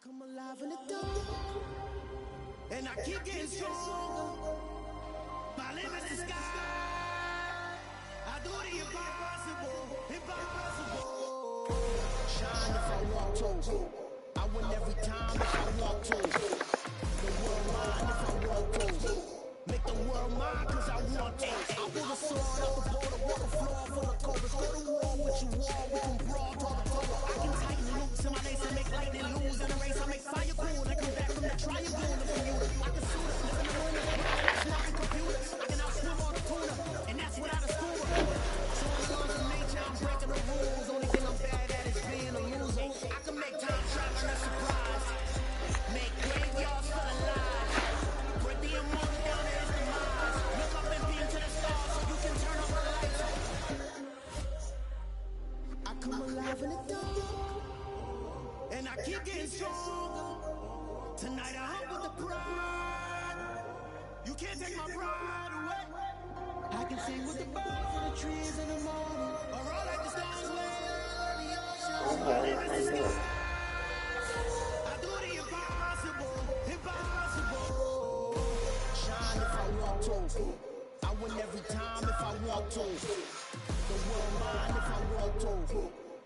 Come alive in the dark, and I keep getting stronger. My limit's the sky. I do the impossible, impossible. Shine if I want to. I win every time if I want to. The world mine if I want to. Make the world mine cause I want to. I pull the sword out the border, water floor full of cobras. Go to war with you, war, we can brawl, toe to toe. I can tighten loops in my lace and make lightning lose. In a race, I make fire cool. I come back from the triangle to Bermuda. I can shoot it, live in the room with all smart computers. I can outswim all the tuna, and that's without a scuba. So in the laws of nature, I'm breaking the rules. Only thing I'm bad at is being a loser. I can make time travel a surprise. Make graveyards full of lies. Break the immortal down to his demise. Look up and beam to the stars so you can turn off the lights. I come alive in the dark, and I keep getting stronger. Tonight I hunt with the pride. You can't take my pride away. I can sing with the birds and the trees in the morning, or roll like the stars way over the ocean. My name is the sky. I do the impossible, impossible. Shine if I want to. I win every time if I want to. The world mine if I want to.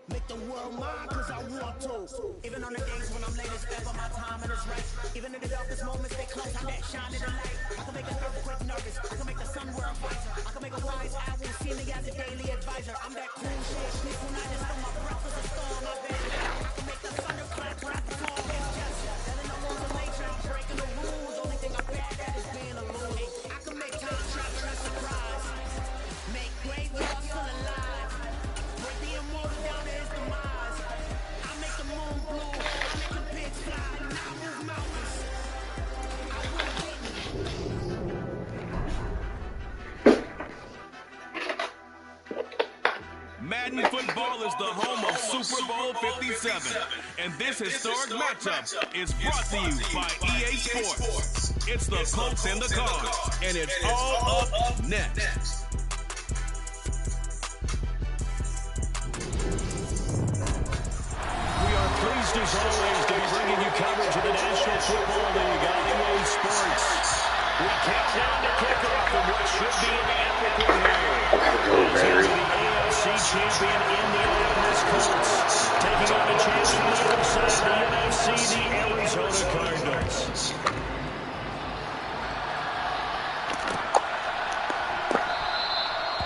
Make the world mine cause I want to. Even on the days when I'm late, it's ever my time and it's right. Even in the darkest moments, stay close, I'm that shining the light. I can make an earthquake nervous, I can make the sun wear a visor. I can make a wise owl see me as a daily advisor. I'm that cool shit, sneak when I just throw my breath as a storm. I bet I can make the thunder clap when I perform. It's just that in the laws of nature, I'm breaking the rules. Only thing I'm bad at is being a loser. I can make time travel a surprise. Make graveyards full of lies. Break the immortal down to his demise. I make the moon blue. I make the pigs fly. And I move mountains. I will beat me. Madden football is the home of Super Bowl 57, and this historic matchup is brought to you by EA Sports. It's the Colts and the Cards, and it's all up next. We are pleased as always to be bringing you coverage of the National Football League on EA Sports. We count down to kickoff of what should be an epic one here. As here's the AFC champion Indianapolis Colts, taking on the chance from the other side of the NFC, the Arizona Cardinals.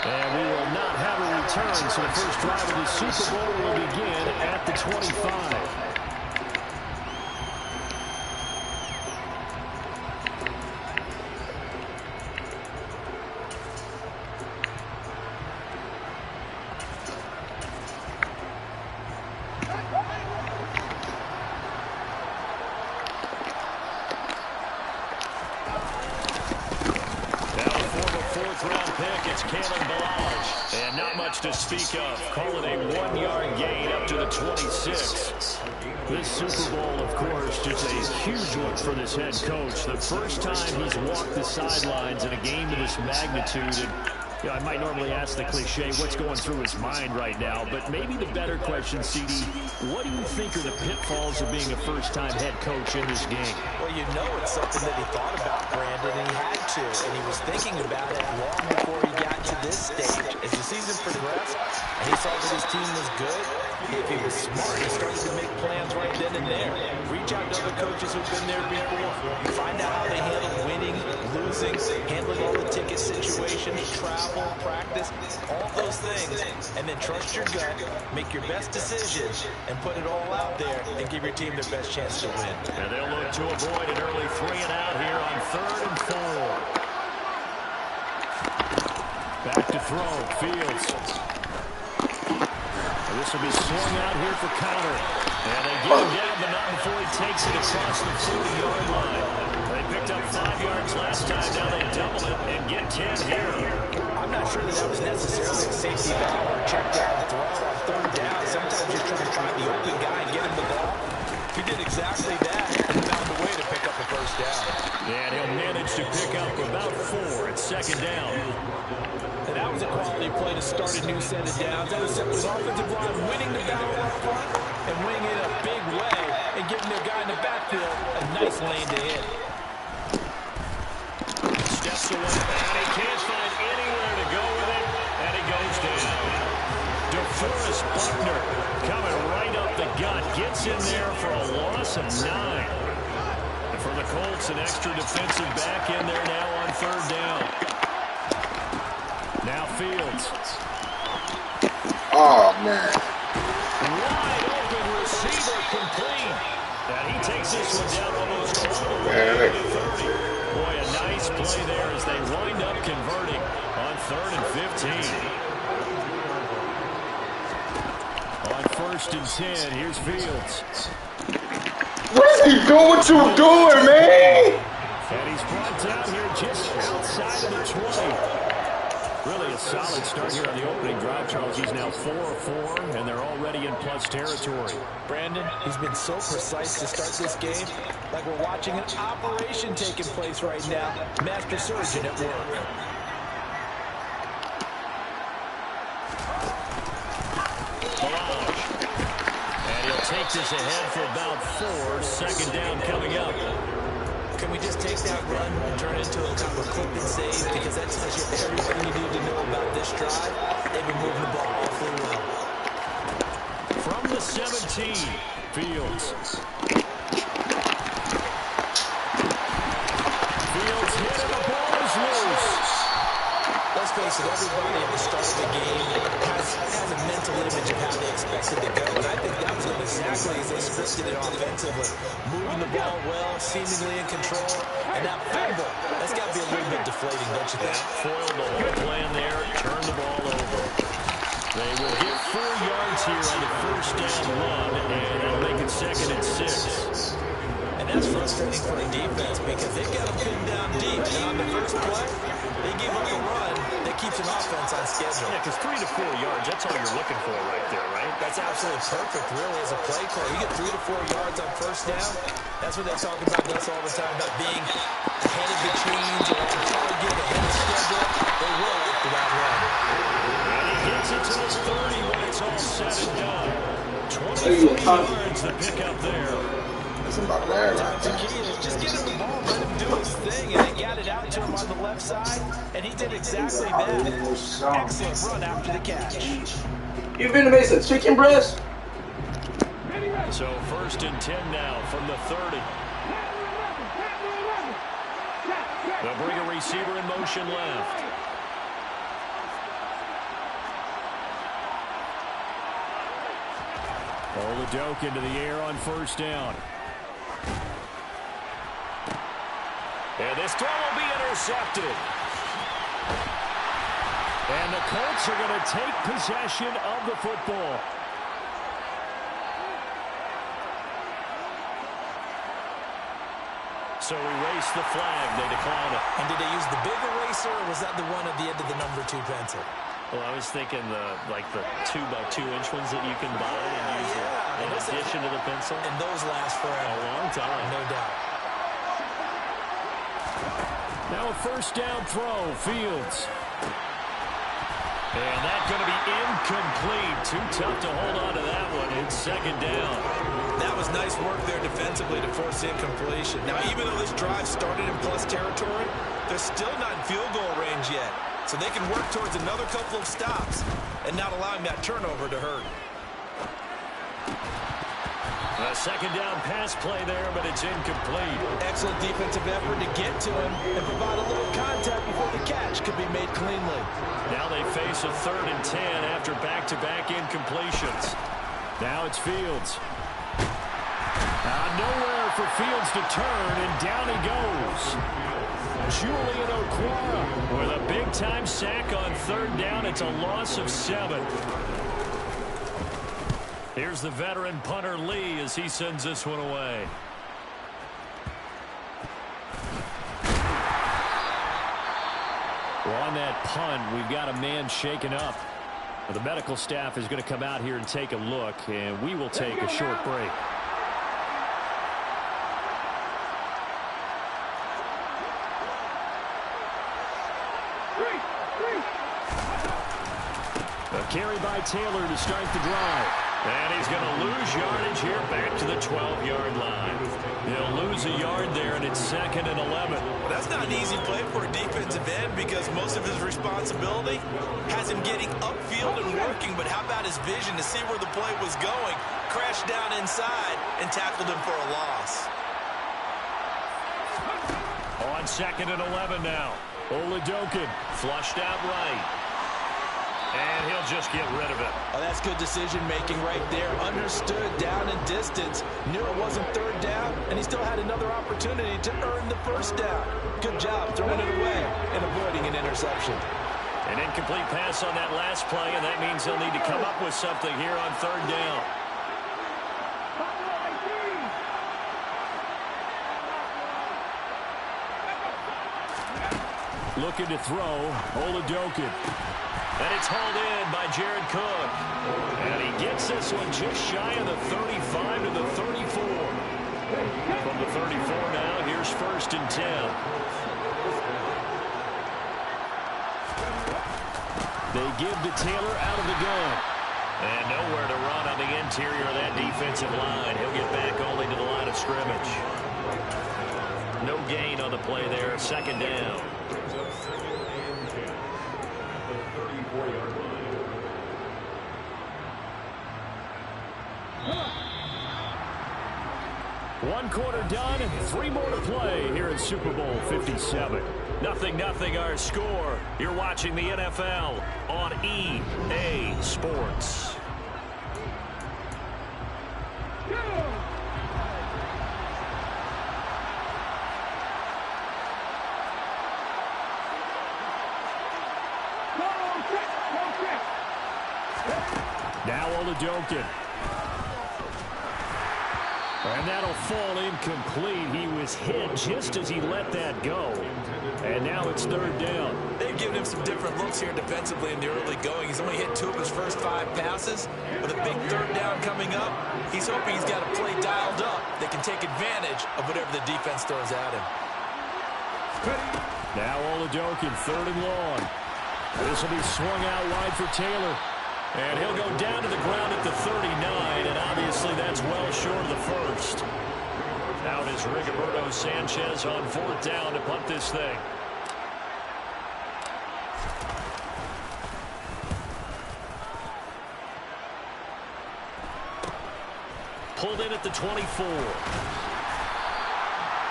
And we will not have a return, so the first drive of the Super Bowl will begin at the 25. To speak of, call it a 1-yard gain up to the 26. This Super Bowl, of course, just a huge one for this head coach. The first time he's walked the sidelines in a game of this magnitude. And, I might normally ask the cliche, what's going through his mind right now? But maybe the better question, CD, what do you think are the pitfalls of being a first-time head coach in this game? Well, you know it's something that he thought about, Brandon, and he had to. And he was thinking about it long before he got to this stage. As the season progressed, and he saw that his team was good, if he was smart, he started to make plans right then and there. Reach out to other coaches who've been there before. Find out how they handle winning, losing, handling all the ticket situations, travel, practice, all those things. And then trust your gut, make your best decision, and put it all out there and give your team their best chance to win. And they'll look to avoid an early 3-and-out here on 3rd and 4. Back to throw, Fields. This will be swung out here for counter. And they get him down, but not before he takes it across the 40-yard line. They picked up 5 yards last time. Now they double it and get 10 here. I'm not sure that was necessarily a safety valve or check down throw on 3rd down. Sometimes you're trying to find the open guy and get him the ball. He did exactly that and found a way to pick up a first down. And he'll manage to pick up about 4 at 2nd down. And that was a quality play to start a new set of downs. That was simply offensive line winning the battle up front and winning it a big way and giving their guy in the back this lane to hit. Steps away, and he can't find anywhere to go with it, and he goes down. DeForest Buckner coming right up the gut, gets in there for a loss of 9. And for the Colts, an extra defensive back in there now on 3rd down. Now Fields. Oh, man. Wide open receiver complete. And he takes this one down almost all the way to the 30. Boy, a nice play there as they wind up converting on 3rd and 15. On 1st and 10, here's Fields. What is he doing? What you doing, man? And he's brought down here just outside of the 20. Really a solid start here on the opening drive, Charles. He's now 4 of 4, and they're already in plus territory. Brandon, he's been so precise to start this game, like we're watching an operation taking place right now. Master surgeon at work. And he'll take this ahead for about 4. 2nd down coming up. Can we just take that run and turn it into a kind of a clip and save? Because that tells you everything you need to know about this drive. They've been moving the ball awfully well. From the 17, Fields. Fields hit and the ball is loose. Let's face it, everybody at the start of the game has a mental image of how they expected to go. And I think that was going exactly as they scripted it offensively. Moving the ball well, seemingly in control. And that fumble, that's got to be a little bit deflating, don't you think? Foiled the whole plan there, turned the ball over. They will get 4 yards here on the 1st down run, and that'll make it 2nd and 6. And that's frustrating for the defense because they've got them pinned down deep. And on the first play, they give up a run that keeps an offense on schedule. Yeah, because 3 to 4 yards, that's all you're looking for right there, right? That's absolutely perfect, really, as a play call. You get 3 to 4 yards on 1st down. That's what they talk about us all the time, about being ahead of the chains or on target, ahead of schedule. They will after that run. And he gets it to his 30 when it's all said and done. 24 yards to pick up there. The key is just get him the ball, let him do his thing, and they got it out to him on the left side, and he did exactly that. Excellent run after the catch. You been to make some chicken breast? So 1st and 10 now from the 30. They'll bring a receiver in motion left. Oladoke into the air on 1st down. And this throw will be intercepted. And the Colts are going to take possession of the football. So erase the flag. They decline it. And did they use the big eraser, or was that the one at the end of the number 2 pencil? Well, I was thinking the 2x2-inch ones that you can buy and use in addition to the pencil. And those last forever. A long time. No doubt. Now a 1st down throw, Fields. And that's going to be incomplete. Too tough to hold on to that one. It's 2nd down. That was nice work there defensively to force incompletion. Now, even though this drive started in plus territory, they're still not in field goal range yet. So they can work towards another couple of stops and not allowing that turnover to hurt. A 2nd down pass play there, but it's incomplete. Excellent defensive effort to get to him and provide a little contact before the catch could be made cleanly. Now they face a 3rd and 10 after back-to-back incompletions. Now it's Fields. Nowhere for Fields to turn, and down he goes. Julian Okwara with a big-time sack on 3rd down. It's a loss of 7. Here's the veteran punter Lee as he sends this one away. Well, on that punt, we've got a man shaken up. Well, the medical staff is going to come out here and take a look, and we will take a short break. A carry by Taylor to start the drive. And he's going to lose yardage here back to the 12-yard line. He'll lose a yard there, and it's 2nd and 11. Well, that's not an easy play for a defensive end because most of his responsibility has him getting upfield and working. But how about his vision to see where the play was going, crashed down inside, and tackled him for a loss. On 2nd and 11 now. Oladokin flushed out right. And he'll just get rid of it. Oh, that's good decision-making right there. Understood down and distance. Knew it wasn't 3rd down, and he still had another opportunity to earn the 1st down. Good job throwing it away and avoiding an interception. An incomplete pass on that last play, and that means he'll need to come up with something here on 3rd down. Looking to throw, Oladokin. And it's hauled in by Jared Cook. And he gets this one just shy of the 35 to the 34. From the 34 now, here's 1st and 10. They give to Taylor out of the gun. And nowhere to run on the interior of that defensive line. He'll get back only to the line of scrimmage. No gain on the play there, 2nd down. One quarter done and 3 more to play here in Super Bowl 57. 0-0 our score. You're watching the NFL on EA Sports. Now Oladokin. And that'll fall incomplete. He was hit just as he let that go. And now it's 3rd down. They've given him some different looks here defensively in the early going. He's only hit 2 of his first 5 passes. With a big 3rd down coming up, he's hoping he's got a play dialed up that can take advantage of whatever the defense throws at him. Now Oladokin, 3rd and long. This will be swung out wide for Taylor. And he'll go down to the ground at the 39, and obviously that's well short of the 1st. Out is Rigoberto Sanchez on 4th down to punt this thing. Pulled in at the 24.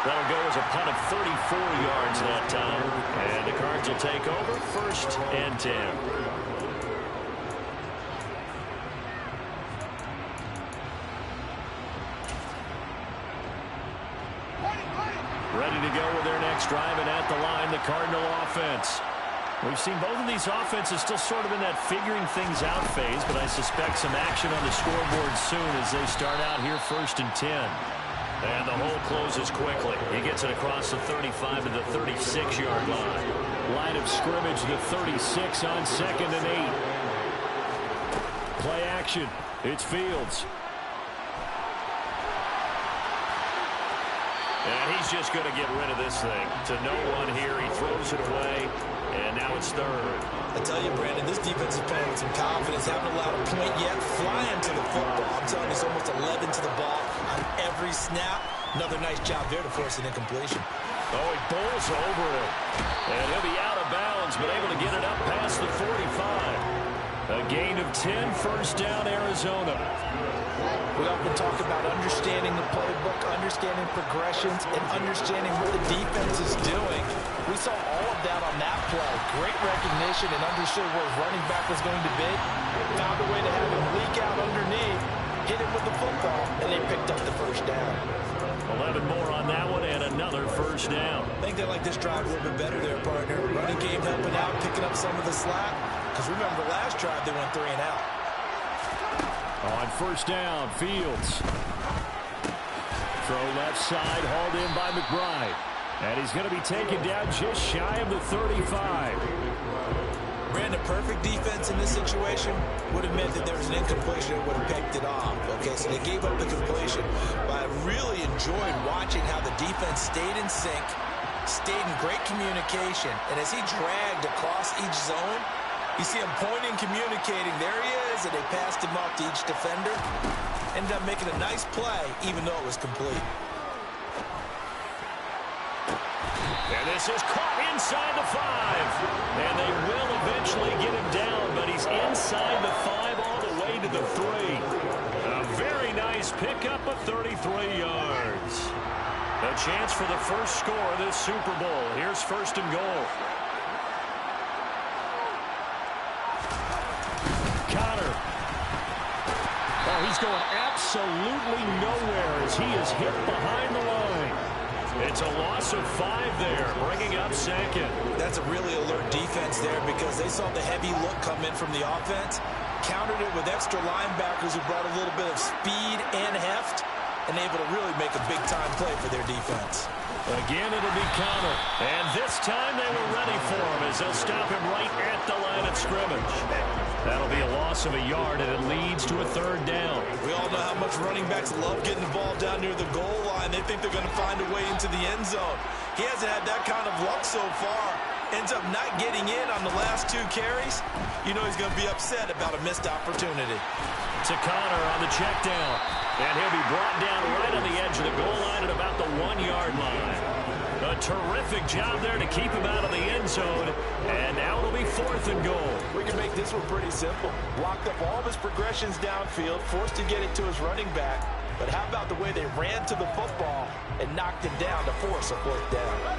That'll go as a punt of 34 yards that time. And the Cards will take over, 1st and 10. Ready to go with their next drive, and at the line, the Cardinal offense. We've seen both of these offenses still sort of in that figuring things out phase, but I suspect some action on the scoreboard soon as they start out here 1st and 10. And the hole closes quickly. He gets it across the 35 to the 36-yard line. Line of scrimmage, the 36 on 2nd and 8. Play action. It's Fields. And he's just going to get rid of this thing. To no one here, he throws it away, and now it's 3rd. I tell you, Brandon, this defense is playing with some confidence. Haven't allowed a point yet. Flying to the football. I'm telling you, it's almost 11 to the ball on every snap. Another nice job there to force an incompletion. Oh, he bowls over it. And he'll be out of bounds, but able to get it up past the 45. A gain of 10, 1st down, Arizona. We often talk about understanding the playbook, understanding progressions, and understanding what the defense is doing. We saw all of that on that play. Great recognition and understood where his running back was going to be. Found a way to have him leak out underneath, hit him with the football, and they picked up the 1st down. 11 more on that one, and another 1st down. I think they like this drive a little bit better there, partner. Running game helping out, picking up some of the slack. Because remember, last drive they went 3 and out. On 1st down, Fields. Throw left side, hauled in by McBride. And he's going to be taken down just shy of the 35. Brandon, perfect defense in this situation would have meant that there was an incompletion that would have picked it off. Okay, so they gave up the completion. But I really enjoyed watching how the defense stayed in sync, stayed in great communication. And as he dragged across each zone, you see him pointing, communicating. There he is. was that they passed him off to each defender. Ended up making a nice play, even though it was complete. And this is caught inside the 5. And they will eventually get him down, but he's inside the 5 all the way to the 3. A very nice pickup of 33 yards. A chance for the first score of this Super Bowl. Here's 1st and goal. Connor. Oh, he's going absolutely nowhere as he is hit behind the line. It's a loss of 5 there, bringing up 2nd. That's a really alert defense there because they saw the heavy look come in from the offense, countered it with extra linebackers who brought a little bit of speed and heft, and able to really make a big-time play for their defense. Again, it'll be Connor. And this time they were ready for him as they'll stop him right at the line of scrimmage. That'll be a loss of a yard, and it leads to a 3rd down. We all know how much running backs love getting the ball down near the goal line. They think they're going to find a way into the end zone. He hasn't had that kind of luck so far. Ends up not getting in on the last 2 carries. You know he's going to be upset about a missed opportunity. To Connor on the check down. And he'll be brought down right on the edge of the goal line at about the 1-yard line. A terrific job there to keep him out of the end zone. And now it'll be 4th and goal. We can make this one pretty simple. Blocked up all of his progressions downfield, forced to get it to his running back. But how about the way they ran to the football and knocked him down to force a 4th down?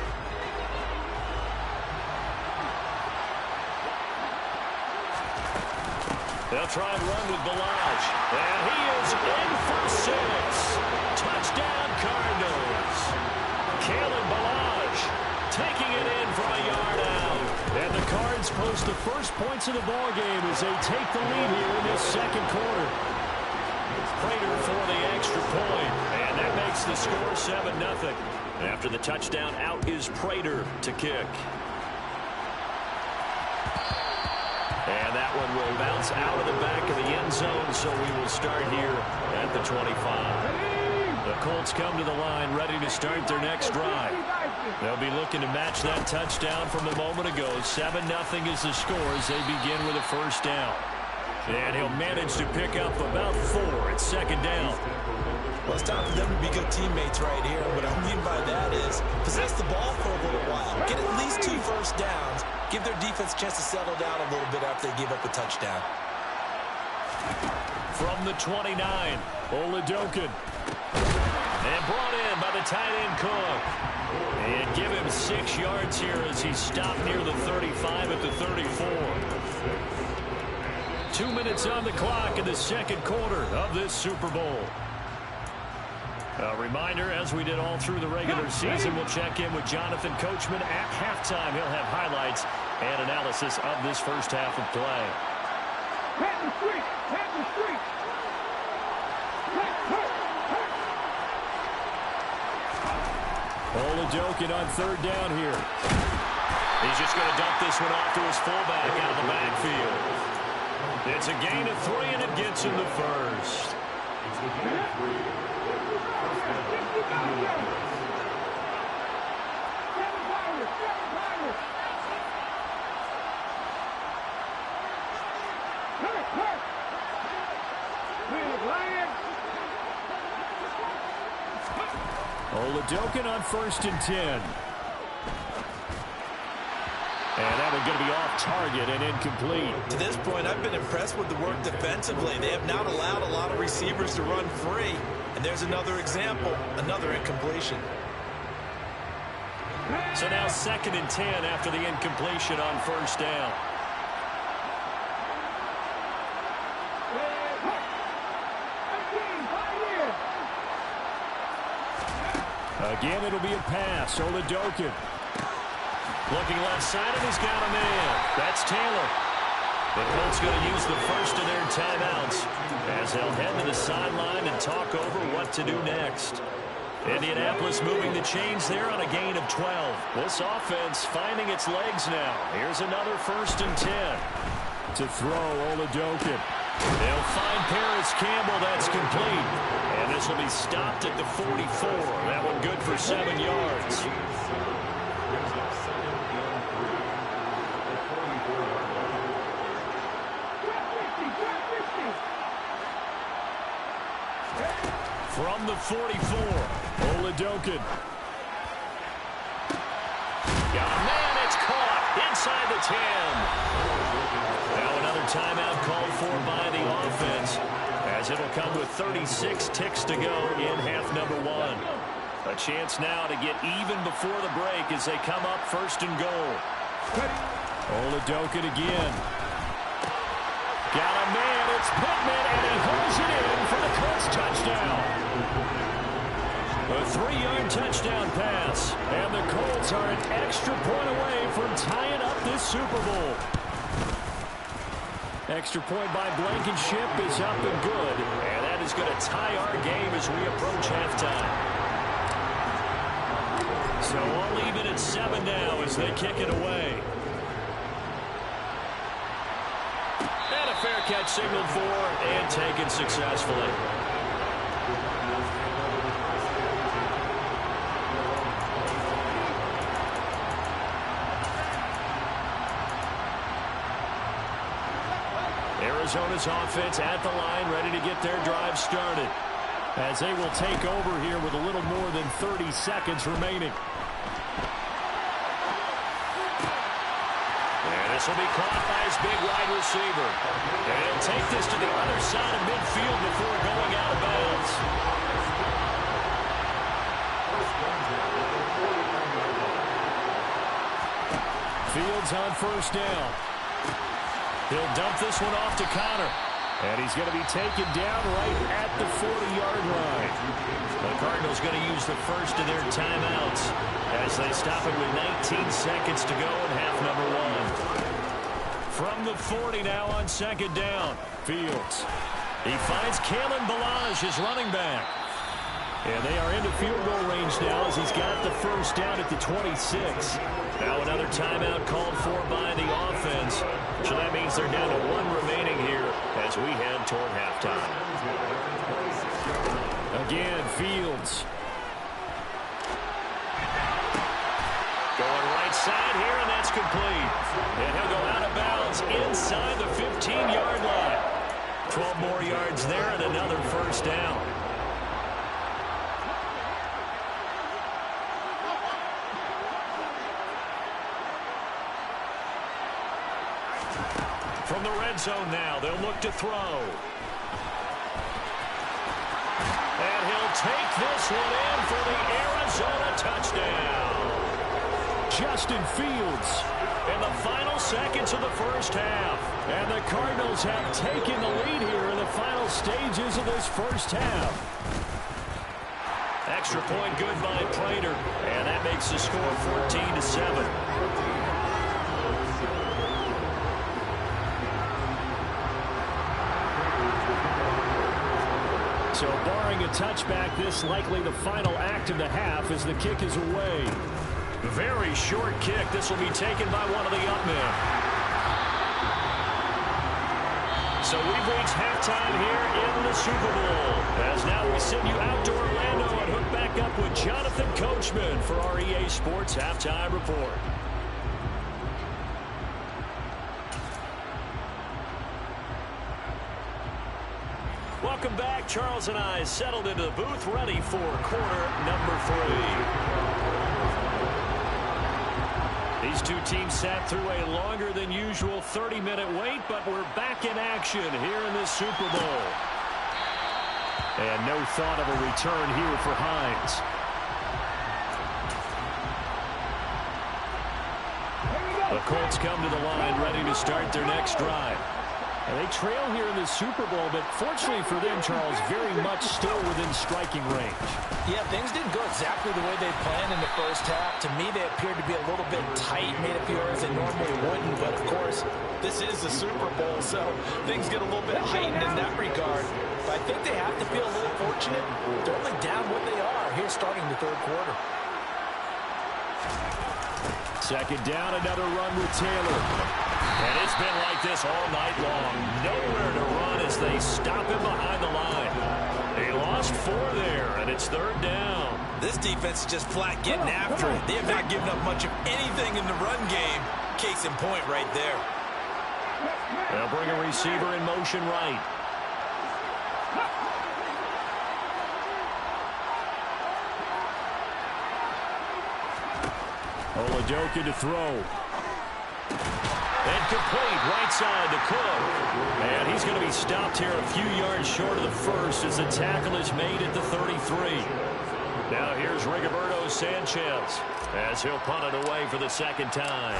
They'll try and run with Balaj. And he is in for 6. Touchdown, Cardinals. Kalen Balaj taking it in from a yard out. And the Cards post the first points of the ball game as they take the lead here in this 2nd quarter. Prater for the extra point. And that makes the score 7-0. After the touchdown, out is Prater to kick. And that one will bounce out of the back of the end zone, so we will start here at the 25. The Colts come to the line ready to start their next drive. They'll be looking to match that touchdown from a moment ago. 7-0 is the score as they begin with a 1st down. And he'll manage to pick up about 4 at 2nd down. Well, it's time for them to be good teammates right here. What I mean by that is possess the ball for a little while. Get at least 2 first downs. Give their defense a chance to settle down a little bit after they give up a touchdown. From the 29, Oladokin. And brought in by the tight end Cook. And give him 6 yards here as he stopped near the 35 at the 34. 2 minutes on the clock in the 2nd quarter of this Super Bowl. A reminder, as we did all through the regular season, we'll check in with Jonathan Coachman at halftime. He'll have highlights and analysis of this first half of play. Oladokin on 3rd down here. He's just going to dump this one off to his fullback out of the backfield. It's a gain of 3, and it gets him the 1st. Oladokin on 1st and 10. And that one going to be off target and incomplete. To this point, I've been impressed with the work defensively. They have not allowed a lot of receivers to run free. And there's another example, another incompletion. So now 2nd and 10 after the incompletion on 1st down. Again, it'll be a pass. Oladokin. Looking left side, and he's got a man. That's Taylor. The Colts going to use the first of their timeouts as they'll head to the sideline and talk over what to do next. Indianapolis moving the chains there on a gain of 12. This offense finding its legs now. Here's another 1st and 10. To throw, Oladokin. They'll find Paris Campbell. That's complete. And this will be stopped at the 44. That one good for 7 yards. From the 44, Oladokin. Got a man, it's caught inside the 10. Now another timeout called for by the offense, as it'll come with 36 ticks to go in half number 1. A chance now to get even before the break as they come up first and goal. Oladokin again. Got a man, it's Pittman, and he holds it in for the Colts touchdown. A 3-yard touchdown pass, and the Colts are an extra point away from tying up this Super Bowl. Extra point by Blankenship is up and good, and that is going to tie our game as we approach halftime. So all even at 7 now as they kick it away. And a fair catch signaled for and taken successfully. Arizona's offense at the line, ready to get their drive started, as they will take over here with a little more than 30 seconds remaining. And this will be caught by his big wide receiver. And he'll take this to the other side of midfield before going out of bounds. Fields on first down. He'll dump this one off to Connor. And he's going to be taken down right at the 40-yard line. The Cardinals going to use the first of their timeouts as they stop it with 19 seconds to go in half number 1. From the 40 now on second down. Fields. He finds Kalen Ballage, his running back. And they are into field goal range now as he's got the first down at the 26. Now another timeout called for by the offense. So that means they're down to 1 remaining here as we head toward halftime. Again, Fields. Going right side here, and that's complete. And he'll go out of bounds inside the 15-yard line. 12 more yards there and another first down. From the red zone now, they'll look to throw. And he'll take this one in for the Arizona touchdown. Justin Fields in the final seconds of the first half. And the Cardinals have taken the lead here in the final stages of this first half. Extra point good by Prater. And that makes the score 14-7. So barring a touchback, this likely the final act of the half as the kick is away. Very short kick. This will be taken by one of the up men. So we've reached halftime here in the Super Bowl. As now we send you out to Orlando and hook back up with Jonathan Coachman for our EA Sports Halftime Report. Welcome back. Charles and I settled into the booth, ready for quarter number 3. These two teams sat through a longer than usual 30-minute wait, but we're back in action here in this Super Bowl. And no thought of a return here for Hines. The Colts come to the line, ready to start their next drive. And they trail here in the Super Bowl, but fortunately for them, Charles, very much still within striking range. Yeah, things didn't go exactly the way they planned in the first half. To me, they appeared to be a little bit tight, made a few errors they normally wouldn't. But, of course, this is the Super Bowl, so things get a little bit heightened in that regard. But I think they have to feel a little fortunate. They're only down what they are here starting the third quarter. Second down, another run with Taylor. And it's been like this all night long. Nowhere to run as they stop him behind the line. They lost 4 there, and it's third down. This defense is just flat getting after it. They have not given up much of anything in the run game. Case in point right there. They'll bring a receiver in motion right. Oladoka to throw. And complete right side to Cook. And he's going to be stopped here a few yards short of the first as the tackle is made at the 33. Now here's Rigoberto Sanchez as he'll punt it away for the second time.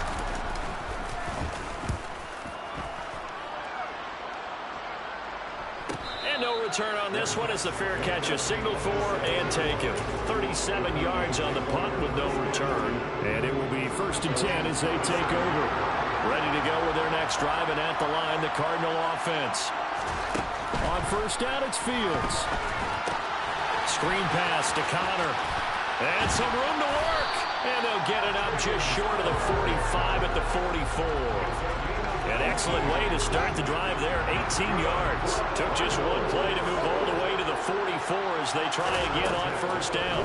And no return on this one as the fair catch is signaled for and taken. 37 yards on the punt with no return. And it will be 1st and 10 as they take over. Ready to go with their next drive, and at the line, the Cardinal offense. On 1st down, it's Fields. Screen pass to Connor. And some room to work. And they'll get it up just short of the 45 at the 44. An excellent way to start the drive there, 18 yards. Took just one play to move all the way to the 44 as they try again on 1st down.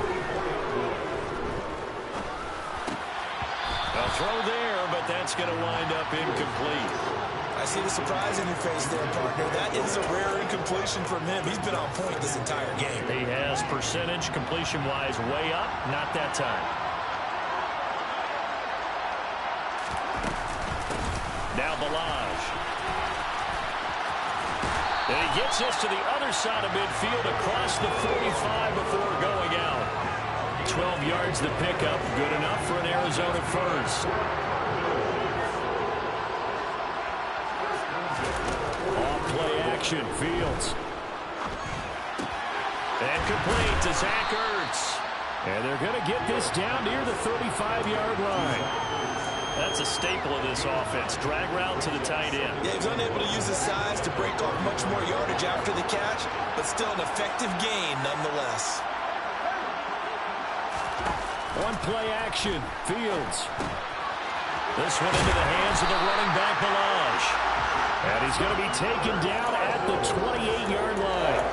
A throw there, but that's going to wind up incomplete. I see the surprise in your face there, partner. That is a rare incompletion from him. He's been on point this entire game. He has percentage completion-wise way up, not that time. Now Balazs. And he gets us to the other side of midfield across the 45 before going out. 12 yards the pickup, good enough for an Arizona first. Off-play action, Fields. And complete to Zach Ertz. And they're going to get this down near the 35-yard line. That's a staple of this offense. Drag route to the tight end. Yeah, he's unable to use his size to break off much more yardage after the catch, but still an effective gain nonetheless. One-play action, Fields. This one into the hands of the running back, Balazs. And he's going to be taken down at the 28-yard line.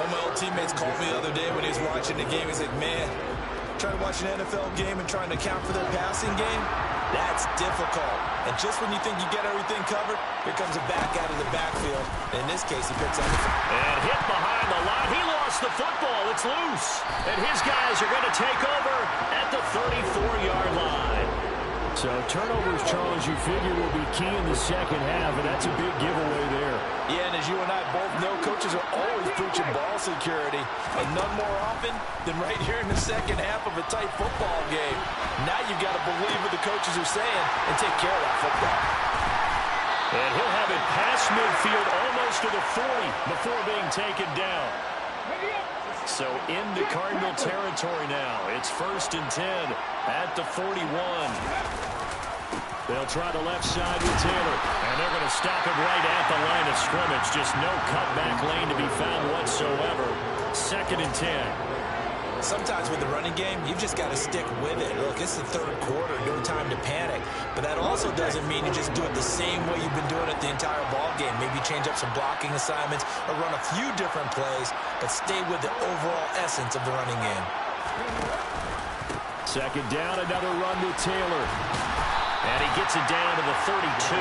One of my old teammates called me the other day when he was watching the game. He's like, man, trying to watch an NFL game and trying to account for their passing game, that's difficult. And just when you think you get everything covered, here comes a back out of the backfield. In this case, he picks up the... And hit behind the line. He lost the football. It's loose. And his guys are going to take over at the 34-yard line. So turnovers, Charles, you figure will be key in the second half, and that's a big giveaway there. Yeah, and as you and I both know, coaches are always preaching ball security, and none more often than right here in the second half of a tight football game. Now you've got to believe what the coaches are saying and take care of that football. And he'll have it past midfield almost to the 40 before being taken down. So into Cardinal territory now. It's 1st and 10 at the 41. They'll try the left side with Taylor. And they're going to stop him right at the line of scrimmage. Just no cutback lane to be found whatsoever. 2nd and 10. Sometimes with the running game, you've just got to stick with it. Look, it's the 3rd quarter, no time to panic. But that also doesn't mean you just do it the same way you've been doing it the entire ball game. Maybe change up some blocking assignments or run a few different plays, but stay with the overall essence of the running game. 2nd down, another run with Taylor. And he gets it down to the 32.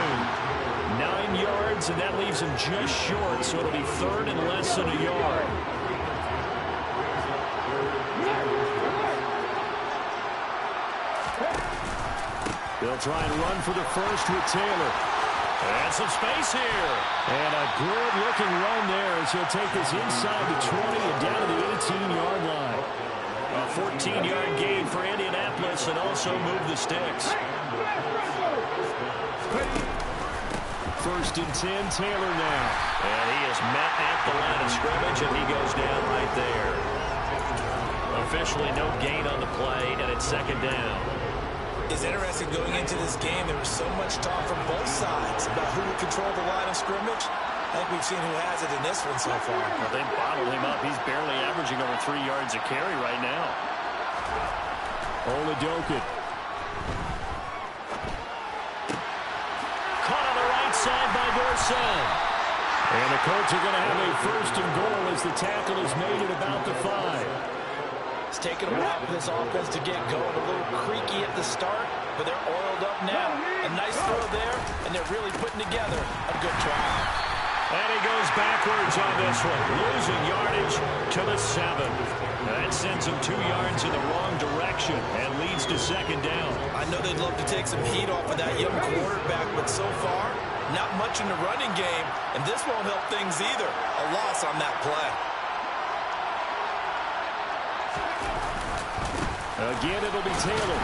9 yards, and that leaves him just short, so it'll be 3rd and less than a yard. They'll try and run for the first with Taylor. And some space here. And a good-looking run there as he'll take this inside the 20 and down to the 18-yard line. A 14-yard gain for Indianapolis and also move the sticks. 1st and 10, Taylor now. And he is met at the line of scrimmage, and he goes down right there. Officially no gain on the play, and it's 2nd down. It's interesting going into this game. There was so much talk from both sides about who would control the line of scrimmage. I think we've seen who has it in this one so far. Well, they bottled him up. He's barely averaging over 3 yards a carry right now. Oladoka. Caught on the right side by Dorsett. And the Colts are going to have a 1st and goal as the tackle is made at about the 5. It's taken a while for this offense to get going. A little creaky at the start, but they're oiled up now. A nice throw there, and they're really putting together a good try. And he goes backwards on this one, losing yardage to the 7. That sends him 2 yards in the wrong direction and leads to second down. I know they'd love to take some heat off of that young quarterback, but so far, not much in the running game, and this won't help things either. A loss on that play. Again, it'll be Taylor.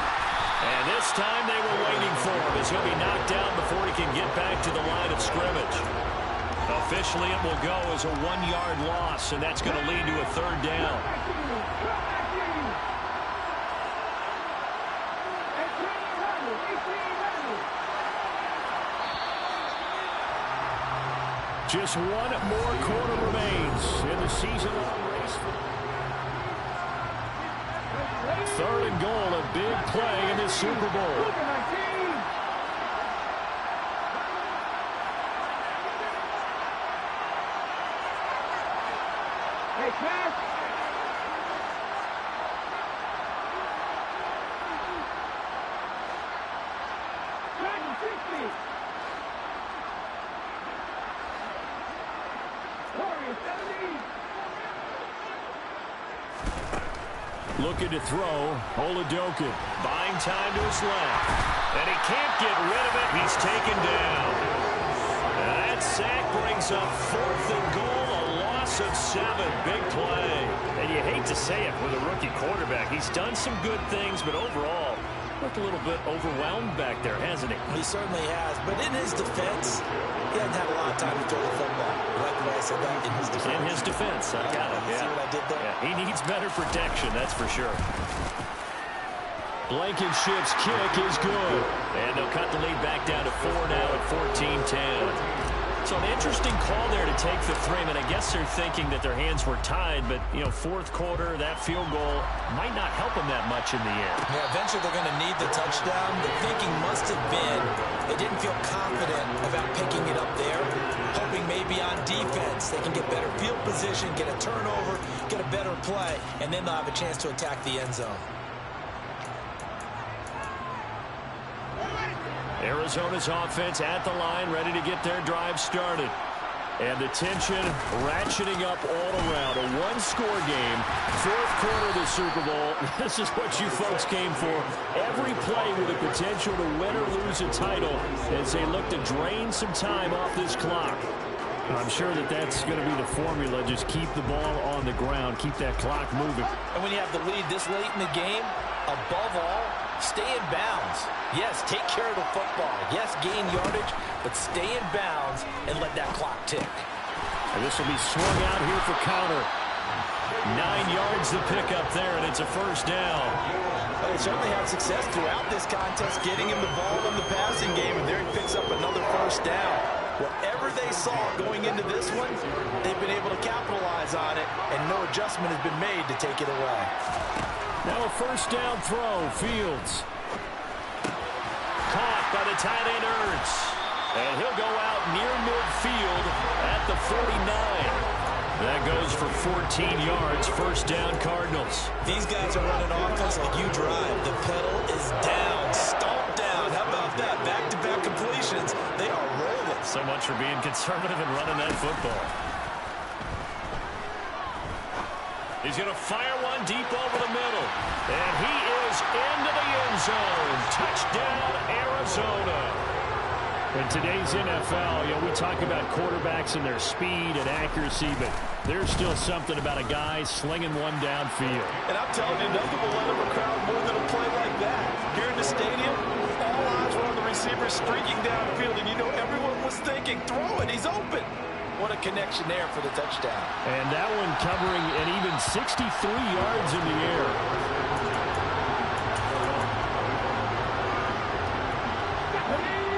And this time they were waiting for him as he'll be knocked down before he can get back to the line of scrimmage. Officially, it will go as a 1-yard loss, and that's going to lead to a third down. Just one more quarter remains in the season-long race. Third and goal, a big play in this Super Bowl. Looking to throw, Oladoka buying time to his left. And he can't get rid of it. He's taken down. That sack brings up 4th and goal, a loss of 7. Big play. And you hate to say it with a rookie quarterback. He's done some good things, but overall, looked a little bit overwhelmed back there, hasn't he? He certainly has, but in his defense, he hasn't had a lot of time to throw the football. You like the way I said that? In his defense. In his defense. I got it. See what I did there? Yeah, he needs better protection, that's for sure. Blankenship's kick is good. And they'll cut the lead back down to 4 now at 14-10. So an interesting call there to take the 3. I guess they're thinking that their hands were tied, but, you know, 4th quarter, that field goal might not help them that much in the end. Yeah, eventually they're going to need the touchdown. The thinking must have been they didn't feel confident about picking it up there, hoping maybe on defense they can get better field position, get a turnover, get a better play, and then they'll have a chance to attack the end zone. Arizona's offense at the line, ready to get their drive started. And the tension ratcheting up all around. A 1-score game, 4th quarter of the Super Bowl. This is what you folks came for. Every play with the potential to win or lose a title as they look to drain some time off this clock. I'm sure that that's going to be the formula. Just keep the ball on the ground, keep that clock moving. And when you have the lead this late in the game, above all, stay in bounds. Yes, take care of the football. Yes, gain yardage, but stay in bounds and let that clock tick. And this will be swung out here for counter. 9 yards to pick up there, and it's a first down. Well, they certainly had success throughout this contest, getting him the ball in the passing game, and there he picks up another first down. Whatever they saw going into this one, they've been able to capitalize on it, and no adjustment has been made to take it away. Now a first down throw, Fields. Caught by the tight end, Ertz. And he'll go out near midfield at the 49. That goes for 14 yards, first down Cardinals. These guys are running offense like you drive. The pedal is down, stomped down. How about that? Back-to-back completions. They are rolling. So much for being conservative and running that football. He's going to fire one deep over the middle. And he is into the end zone. Touchdown, Arizona. In today's NFL, you know, we talk about quarterbacks and their speed and accuracy, but there's still something about a guy slinging one downfield. And I'm telling you, nothing will let him a crowd more than a play like that. Here in the stadium, all eyes were on the receiver streaking downfield, and you know everyone was thinking, throw it, he's open. What a connection there for the touchdown. And that one covering an even 63 yards in the air.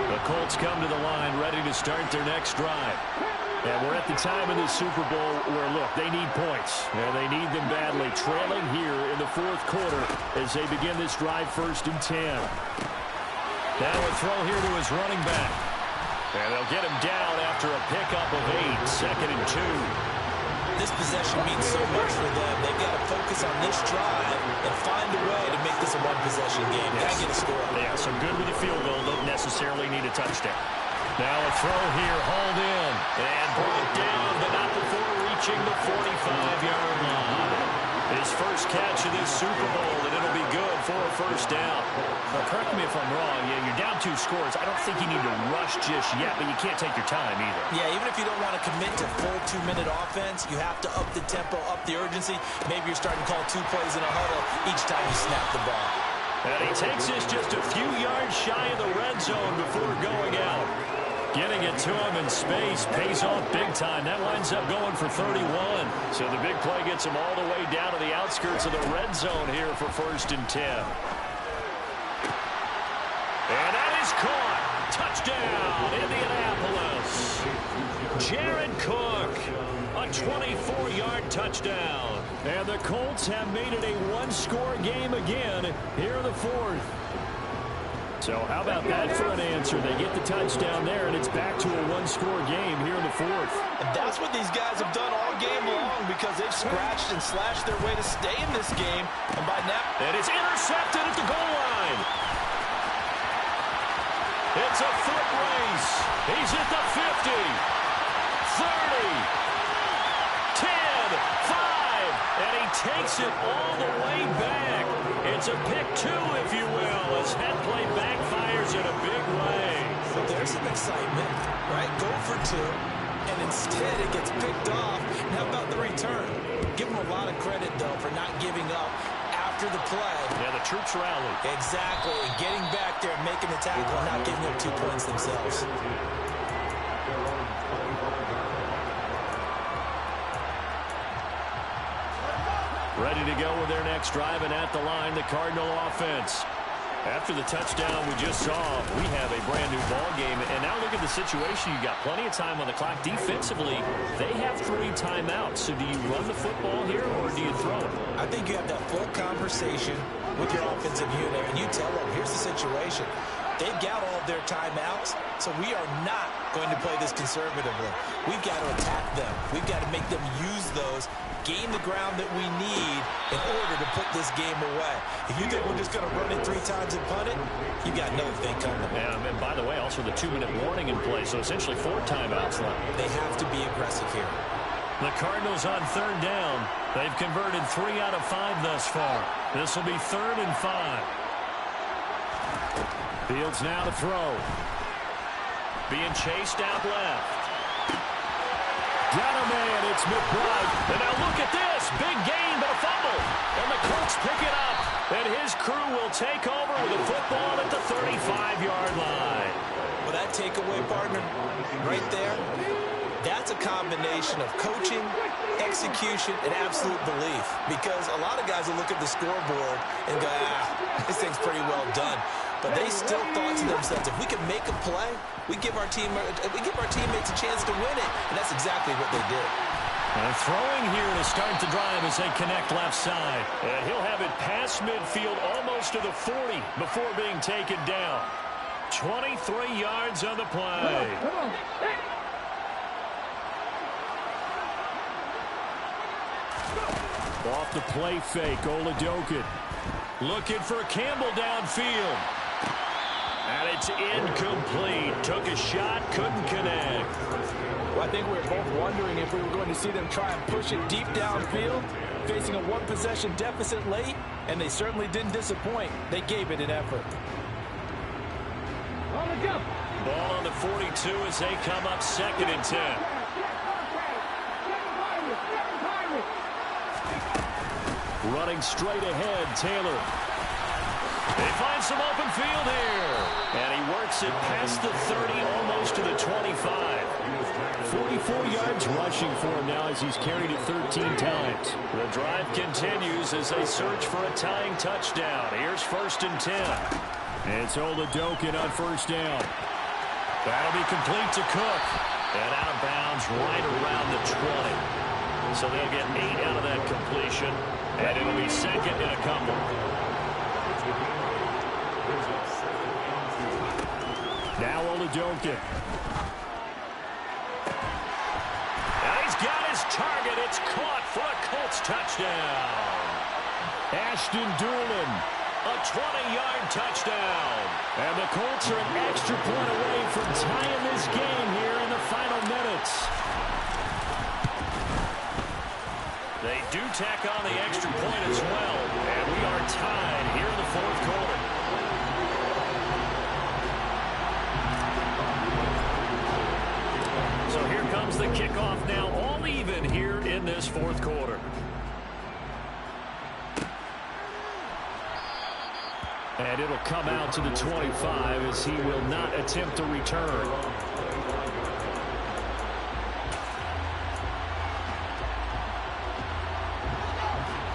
The Colts come to the line, ready to start their next drive. And we're at the time in the Super Bowl where, look, they need points. And they need them badly, trailing here in the 4th quarter as they begin this drive, 1st and 10. Now a throw here to his running back. And they'll get him down after a pickup of 8, 2nd and 2. This possession means so much for them. They've got to focus on this drive and find a way to make this a one-possession game. Got to get a score. Yeah, so good with a field goal. Don't necessarily need a touchdown. Now a throw here, hauled in, and brought down, but not before reaching the 45-yard line. His first catch of this Super Bowl, and it'll be good for a first down. Well, correct me if I'm wrong. Yeah, you're down 2 scores. I don't think you need to rush just yet, but you can't take your time either. Yeah, even if you don't want to commit to full 2-minute offense, you have to up the tempo, up the urgency. Maybe you're starting to call 2 plays in a huddle each time you snap the ball. And he takes this just a few yards shy of the red zone before going out. Getting it to him in space pays off big time. That winds up going for 31. So the big play gets him all the way down to the outskirts of the red zone here for 1st and 10. And that is caught. Touchdown, Indianapolis. Jared Cook, a 24-yard touchdown. And the Colts have made it a 1-score game again here in the 4th. So how about that for an answer? They get the touchdown there, and it's back to a 1-score game here in the 4th. And that's what these guys have done all game long because they've scratched and slashed their way to stay in this game. And by now... And it's intercepted at the goal line. It's a foot race. He's at the 50, 30, 10, 5, and he takes it all the way back. It's a pick 2, if you will, as head play backfires in a big way. So there's some excitement, right? Go for 2, and instead it gets picked off. And how about the return? Give him a lot of credit, though, for not giving up after the play. Yeah, the troops rally. Exactly. Getting back there, making the tackle, and not giving up 2 points themselves. Ready to go with their next drive, and at the line, the Cardinal offense. After the touchdown we just saw, we have a brand-new ball game. And now look at the situation. You got plenty of time on the clock. Defensively, they have 3 timeouts. So do you run the football here, or do you throw it? I think you have that full conversation with your offensive unit, and you tell them, here's the situation. They've got all of their timeouts, so we are not going to play this conservatively. We've got to attack them. We've got to make them use those, gain the ground that we need in order to put this game away. If you think we're just going to run it 3 times and punt it, you got another thing coming. Yeah, and by the way, also the 2-minute warning in play, so essentially 4 timeouts left. They have to be aggressive here. The Cardinals on 3rd down. They've converted 3 out of 5 thus far. This will be 3rd and 5. Fields now to throw. Being chased out left. Got a man, it's McBride. And now look at this. Big gain, but a fumble. And the Colts pick it up. And his crew will take over with a football at the 35-yard line. Well, that takeaway, partner, right there, that's a combination of coaching, execution, and absolute belief. Because a lot of guys will look at the scoreboard and go, this thing's pretty well done. But they still thought to themselves, if we can make a play, we give our teammates a chance to win it. And that's exactly what they did. And throwing here to start the drive as they connect left side. And he'll have it past midfield almost to the 40 before being taken down. 23 yards on the play. Off the play fake, Oladokin. Looking for Campbell downfield. And it's incomplete. Took a shot, couldn't connect. Well, I think we were both wondering if we were going to see them try and push it deep downfield, facing a 1-possession deficit late, and they certainly didn't disappoint. They gave it an effort. Ball on the 42 as they come up 2nd and 10. Running straight ahead, Taylor. They find some open field here. And he works it past the 30, almost to the 25. 44 yards rushing for him now as he's carried it 13 times. The drive continues as they search for a tying touchdown. Here's 1st and 10. It's Oladokin on 1st down. That'll be complete to Cook. And out of bounds right around the 20. So they'll get 8 out of that completion. And it'll be 2nd and a couple. Now Oladokin. And he's got his target. It's caught for a Colts touchdown. Ashton Doolin A 20-yard touchdown. And the Colts are an extra point away from tying this game here in the final minutes. They do tack on the extra point as well. And we are tied here in the fourth quarter. So here comes the kickoff now, all even here in this fourth quarter. And it'll come out to the 25 as he will not attempt to return.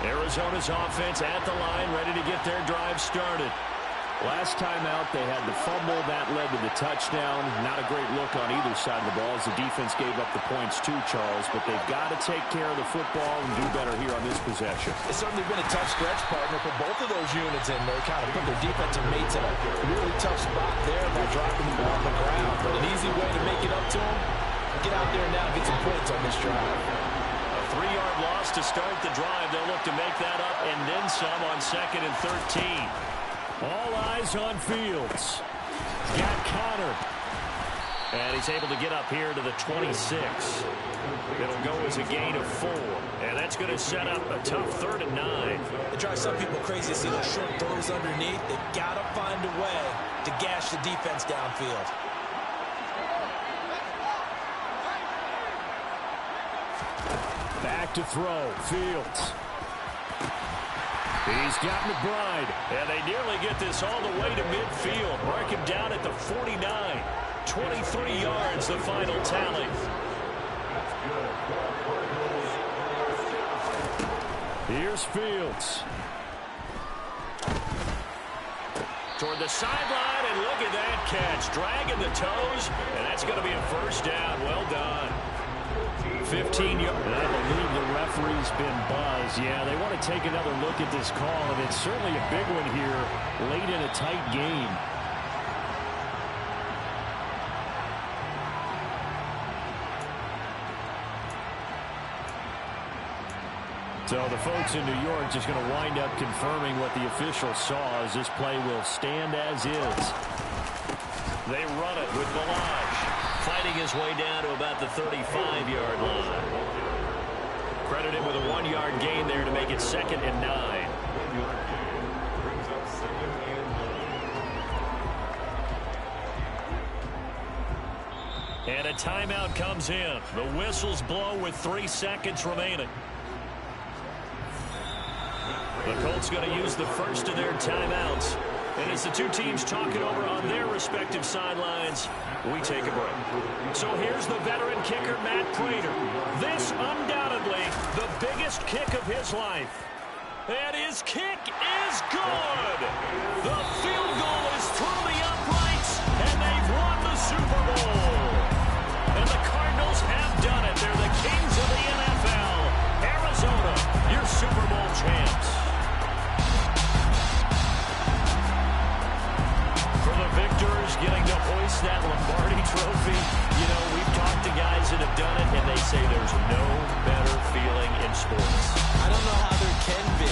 Arizona's offense at the line, ready to get their drive started. Last time out, they had the fumble. That led to the touchdown. Not a great look on either side of the ball as the defense gave up the points too, Charles. But they've got to take care of the football and do better here on this possession. It's certainly been a tough stretch, partner, for both of those units, and they kind of put their defensive mates in a really tough spot there by dropping the ball on the ground. But an easy way to make it up to them, get out there now and get some points on this drive. A 3-yard loss to start the drive. They'll look to make that up and then some on 2nd and 13. All eyes on Fields. Got Connor. And he's able to get up here to the 26. It'll go as a gain of 4. And that's going to set up a tough 3rd and 9. It drives some people crazy to see those short throws underneath. They've got to find a way to gash the defense downfield. Back to throw. Fields. He's got McBride. And they nearly get this all the way to midfield. Mark him down at the 49. 23 yards, the final tally. Here's Fields. Toward the sideline, and look at that catch. Dragging the toes, and that's going to be a first down. Well done. 15 yards. I believe the referee's been buzzed. Yeah, they want to take another look at this call, and it's certainly a big one here late in a tight game. So the folks in New York just going to wind up confirming what the official saw as this play will stand as is. They run it with Balaj, fighting his way down to about the 35-yard line. Credited with a 1-yard gain there to make it 2nd and 9. And a timeout comes in. The whistles blow with 3 seconds remaining. The Colts going to use the first of their timeouts. And as the two teams talk it over on their respective sidelines, we take a break. So here's the veteran kicker, Matt Prater. This undoubtedly the biggest kick of his life. And his kick is good. The field goal is through the uprights, and they've won the Super Bowl. And the Cardinals have done it. They're the kings of the NFL. Arizona, your Super Bowl champs. Victors getting to hoist that Lombardi trophy. You know, we've talked to guys that have done it, and they say there's no better feeling in sports. I don't know how there can be.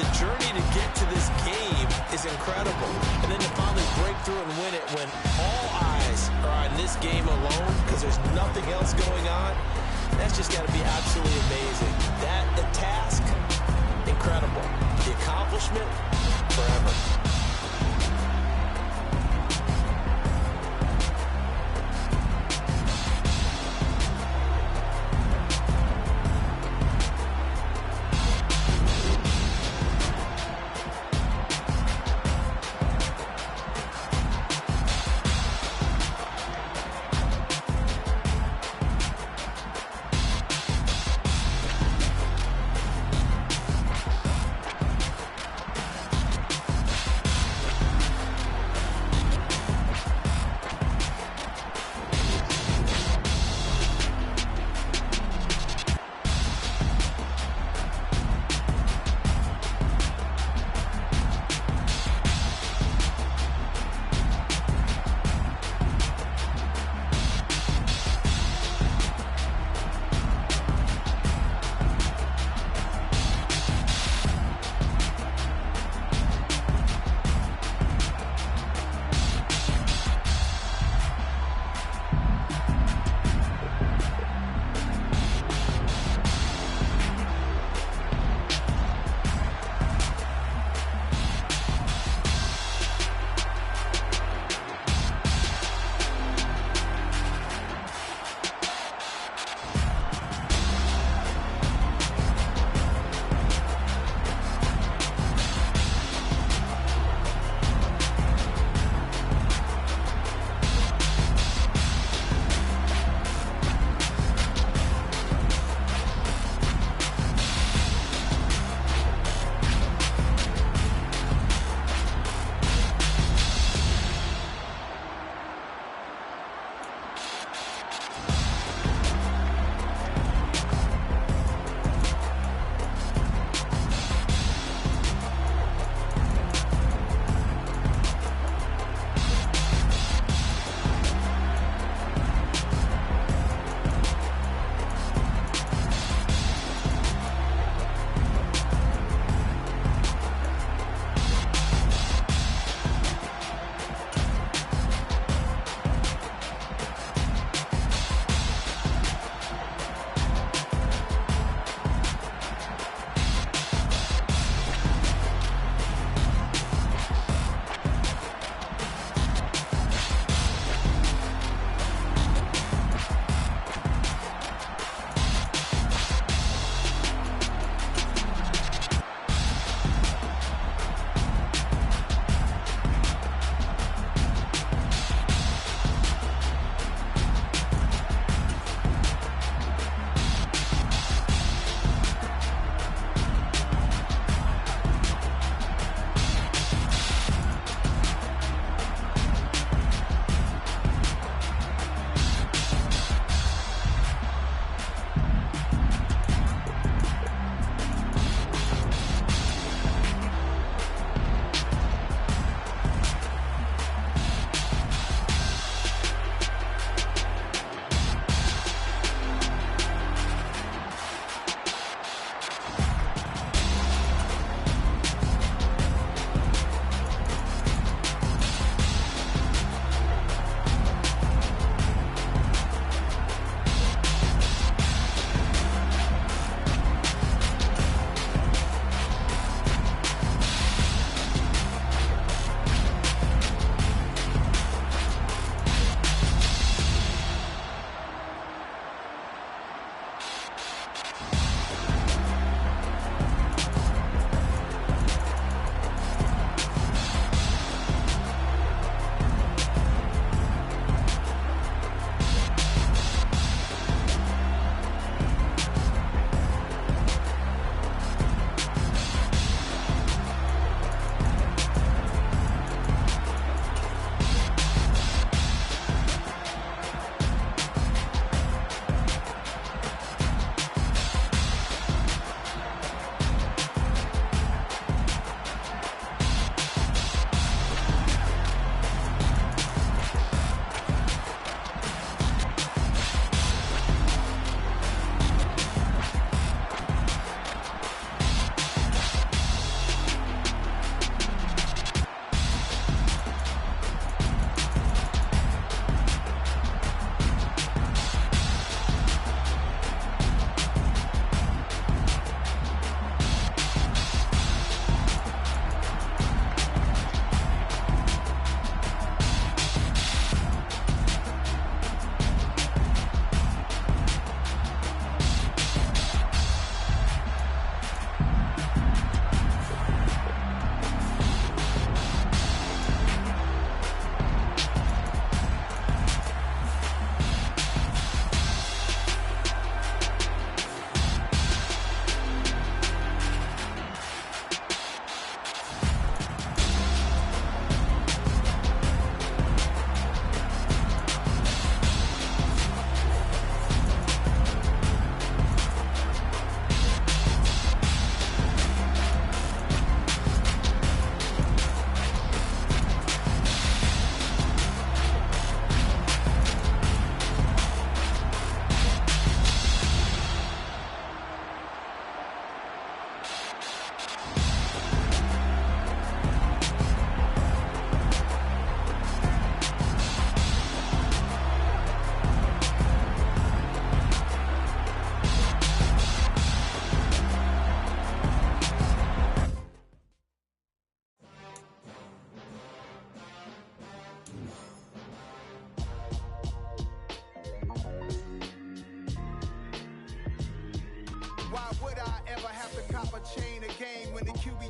The journey to get to this game is incredible. And then to finally break through and win it when all eyes are on this game alone because there's nothing else going on, that's just got to be absolutely amazing. The task, incredible. The accomplishment, forever.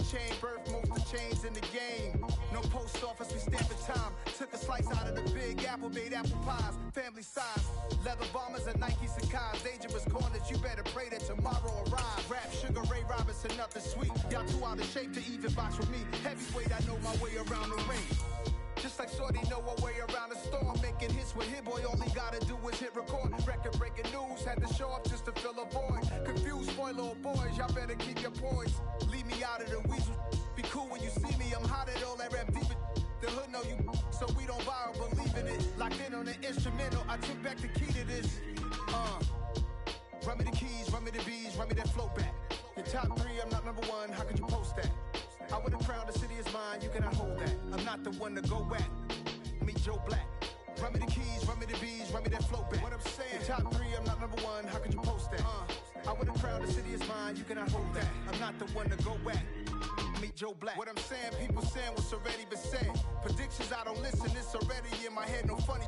chain birth, most of chains in the game. No post office, we stamp the time. Took a slice out of the big apple, made apple pies. Family size, leather bombers and Nike Sakai's. Dangerous corners, you better pray that tomorrow arrives. Rap, Sugar Ray Robinson, nothing sweet. Y'all too out of shape to even box with me. Heavyweight, I know my way around the ring. Just like Shorty know her way around the storm. Making hits with Hit Boy, all he gotta do is hit record. Record breaking news, had to show up just to fill a void. Confused, spoiled little boys, y'all better keep your poise. Leave me out of the weasel. Be cool when you see me, I'm hot at all that rap deep. The hood know you, so we don't borrow, believe in it. Locked in on the instrumental, I took back the key to this. Run me the keys, run me the bees, run me that flow back. Your top 3, I'm not number 1, how could you post that? I would have crowned the city is mine, you cannot hold that. I'm not the one to go back. Meet Joe Black. Run me the keys, run me the bees, run me that flow back. What I'm saying, top 3, I'm not number 1, how could you post that? I would have crowned the city is mine, you cannot hold that. I'm not the one to go back. Meet Joe Black. What I'm saying, people saying what's already been said. Predictions, I don't listen, it's already in my head, no funny.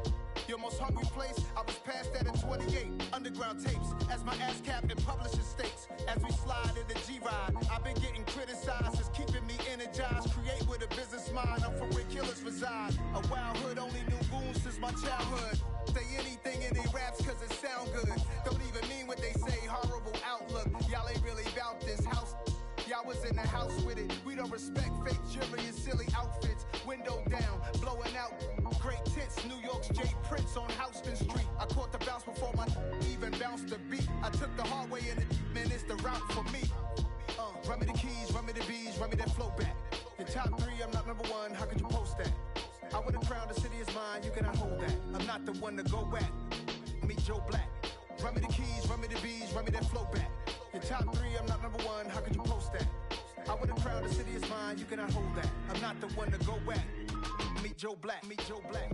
Your most hungry place, I was past that at 28. Underground tapes, as my ass cap in publishing states. As we slide in the G-Ride, I've been getting criticized, it's keeping me energized. Create with a business mind, I'm from where killers reside. A wild hood, only knew goons since my childhood. Say anything in they raps cause it sound good. Don't even mean what they say, horrible outlook. Y'all ain't really about this house. Y'all was in the house with it. We don't respect fake jewelry and silly outfits. Window down, blowing out. Great tits, New York's J. Prince on Houston Street. I caught the bounce before my even bounced the beat. I took the hard way in it, man, it's the route for me. Run me the keys, run me the bees, run me that flow back. Your top 3, I'm not number 1, how could you post that? I would have crowned the city is mine, you cannot hold that. I'm not the one to go back. Meet Joe Black. Run me the keys, run me the bees, run me that flow back. Your top 3, I'm not number 1, how could you post that? I would have crowned the city is mine, you cannot hold that. I'm not the one to go back. Meet Joe Black, meet Joe Black.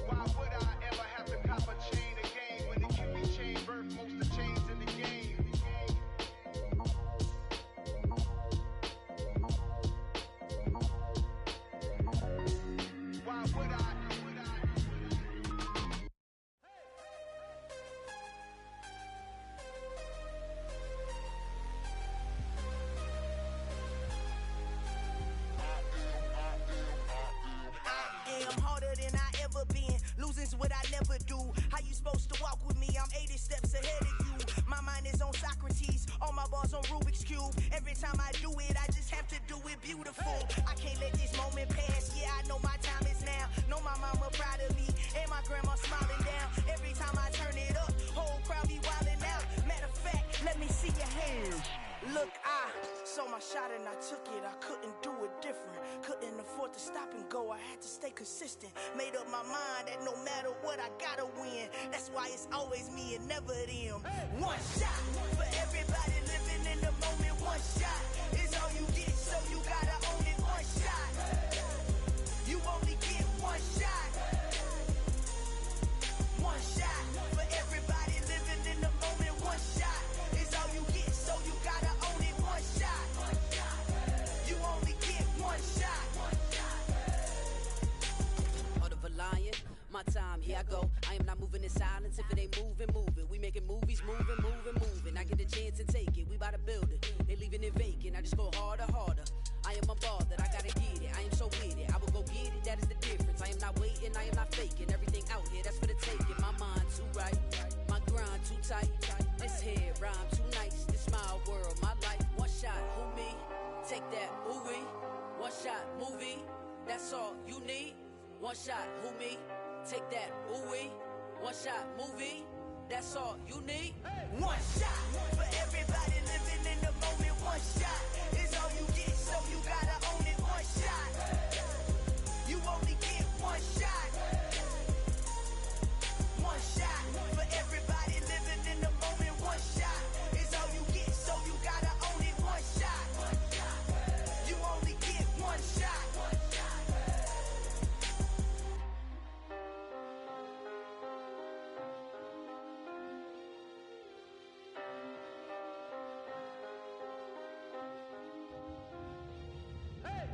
Why would I ever have to cop a chain again when the QB chain birth most of chains in the game? Why would I? Losing's what I never do. How you supposed to walk with me? I'm 80 steps ahead of you. My mind is on Socrates, all my bars on Rubik's Cube. Every time I do it, I just have to do it beautiful. I can't let this moment pass. Yeah, I know my time is now. Know my mama proud of me, and my grandma smiling down. Every time I turn it up, whole crowd be wildin' out. Matter of fact, let me see your hands. Look, I saw my shot and I took it. I couldn't do it different. Couldn't afford to stop and go. I had to stay consistent. Made up my mind that no matter what, I gotta win. That's why it's always me and never them. One shot for everybody living in the moment. One shot is all you get, so you gotta own it. One shot. You only get one shot. One shot for everybody living in the moment. One shot is all you get, so you gotta own it. One shot. You only get one shot. Heart of a lion, my time, here I go. I am not moving in silence. If it ain't moving, move it. We making movies, moving. I get a chance and take it. We bout to build it. They leaving it vacant. I just go harder. I am a ball that I gotta get it. I am so with it. I will go get it. That is the difference. I am not waiting. I am not faking. Everything out here, that's for the taking. My mind too right. My grind too tight. This head rhyme too nice. This my world, my life. One shot, who me? Take that, ooh wee. One shot, movie. That's all you need. One shot, who me? Take that, ooh wee. One shot, movie. That's all you need. One shot for everybody living in the moment. One shot is all you get, so you gotta own it. One shot. You only get one shot. One shot for everybody living in the moment. One shot is all you get, so you gotta own it. One shot. You only get one shot.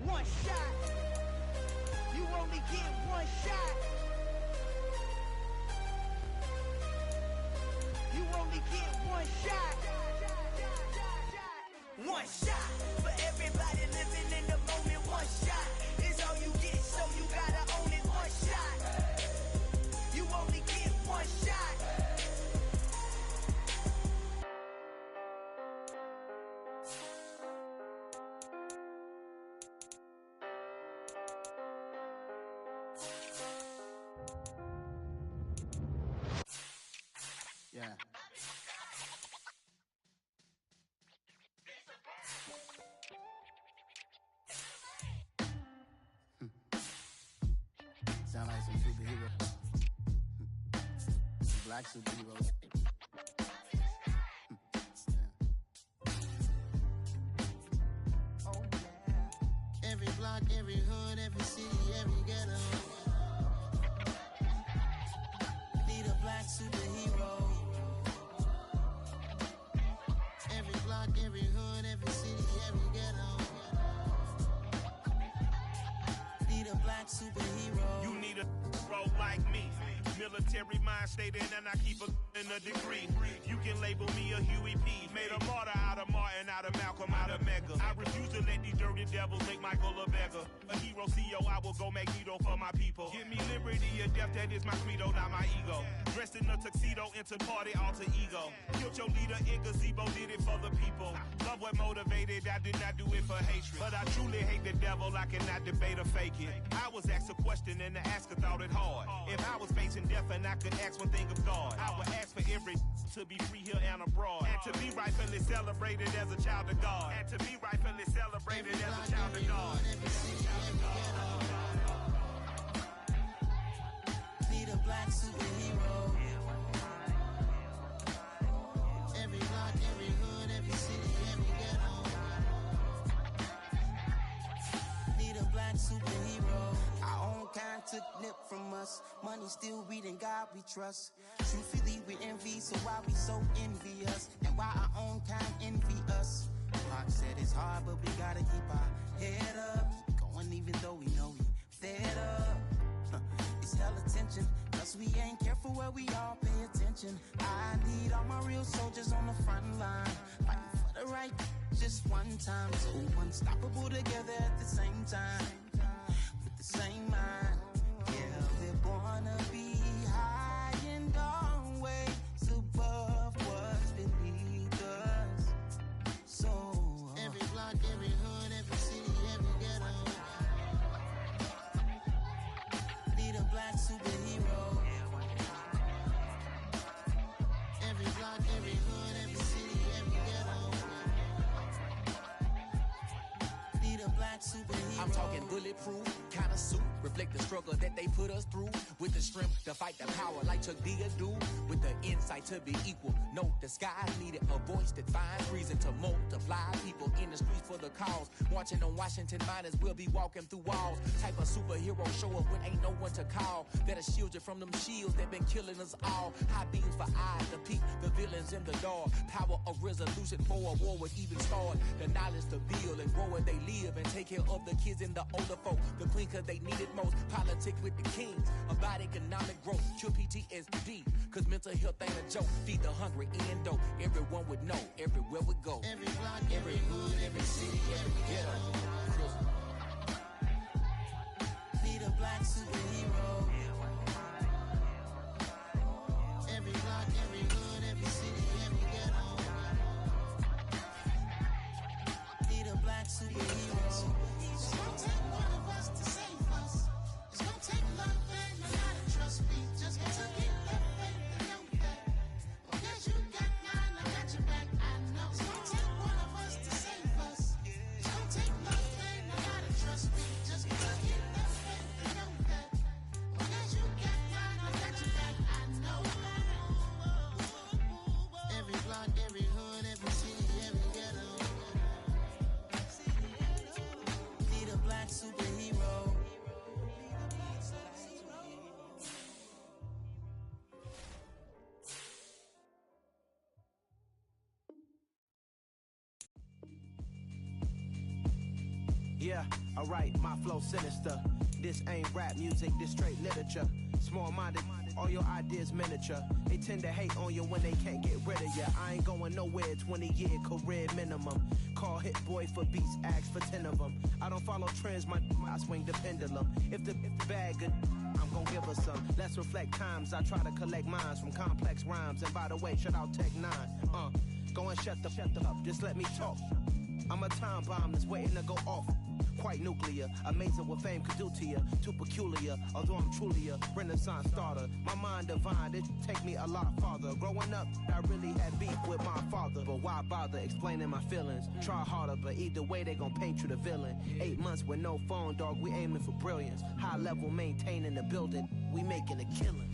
One shot. You only get one shot. You only get one shot. black superheroes. Oh, yeah. Every block, every hood, every city, every ghetto. Need a black superhero. Every block, every hood, every city, every ghetto. Need a black superhero. You need a bro like me. Military mind stated, and I keep in a degree. You can label me a Huey P. Made a martyr out of Martin, out of Malcolm, out of Mega. I refuse to let these dirty devils make Michael a beggar. A hero CEO, I will go Magneto for my people. Give me liberty or death, that is my credo, not my ego. Dressed in a tuxedo, into party, alter ego. Killed your leader in gazebo, did it for the people. Love what motivated, I did not do it for hatred. But I truly hate the devil, I cannot debate or fake it. I was asked a question and the asker thought it hard. If I was facing death and I could ask one thing of God, I would ask for every to be free here and abroad, and to be rightfully celebrated as a child of God, and to be rightfully celebrated as a child of God. Need a black superhero. Every block, every hood, every city, every ghetto. Need a black superhero. Our own kind took nip from us. Money still reading, God we trust. Truthfully we envy, so why we so envious? And why our own kind envy us? Pac said it's hard, but we gotta keep our head up. Going even though we know we fed up. It's hell attention, cause we ain't careful where we all pay attention. I need all my real soldiers on the front line, fighting for the right just one time. So unstoppable together at the same time, with the same mind. Yeah, we're gonna be high and always above what's beneath us. So every block, every hood, every city, every ghetto. Need a black superhero. Every block, every hood, every city, every ghetto. Need a black superhero. I'm talking bulletproof kind of suit, reflect the struggle that they put us through, with the strength to fight the power like Chuck D do, with the insight to be equal. Note the skies needed a voice that finds reason to multiply people in the streets for the cause. Marching on Washington miners will be walking through walls. Type of superhero show up when ain't no one to call. That'll shield you from them shields that been killing us all. High beams for eyes to peek the villains in the dark. Power of resolution for a war would even start. The knowledge to build and grow where they live and take care of the kids and the older folk. The queen cause they need it most. Politics with the kings. About economic growth. Cure PTSD. Cause mental health ain't a joke. Feed the hungry and dope. Everyone would know. Everywhere we go. Every block, every hood, every city, every ghetto. Need a black superhero. Every block, every hood, every city, every ghetto. Need a black superhero. It's gonna take one of us to save us. It's gonna take love and a lot of trust me. Just to get that faith and know that. Because you got mine, I got your back, I know. It's gonna take one of us to save us. It's gonna take love and a lot of trust me. Just to get that faith and know that. Because you got mine, I got your back, I know. Every block, every hood, every city, every ghetto. Need a black superhero. Yeah, alright, my flow sinister. This ain't rap music, this straight literature. Small-minded, all your ideas miniature. They tend to hate on you when they can't get rid of you. I ain't going nowhere, 20-year career minimum. Call Hit Boy for beats, ask for 10 of them. I don't follow trends, I swing the pendulum. If the bag good, I'm gon' give her some. Let's reflect times, I try to collect minds from complex rhymes. And by the way, shout out Tech 9. Go and shut the up, just let me talk. I'm a time bomb that's waiting to go off. quite nuclear. Amazing what fame could do to you. Too peculiar, although I'm truly a Renaissance starter. My mind divine, it take me a lot farther. Growing up, I really had beef with my father. But why bother explaining my feelings? Try harder, but either way they gon' paint you the villain. 8 months with no phone, dog, we aiming for brilliance. High level maintaining the building, we making a killing.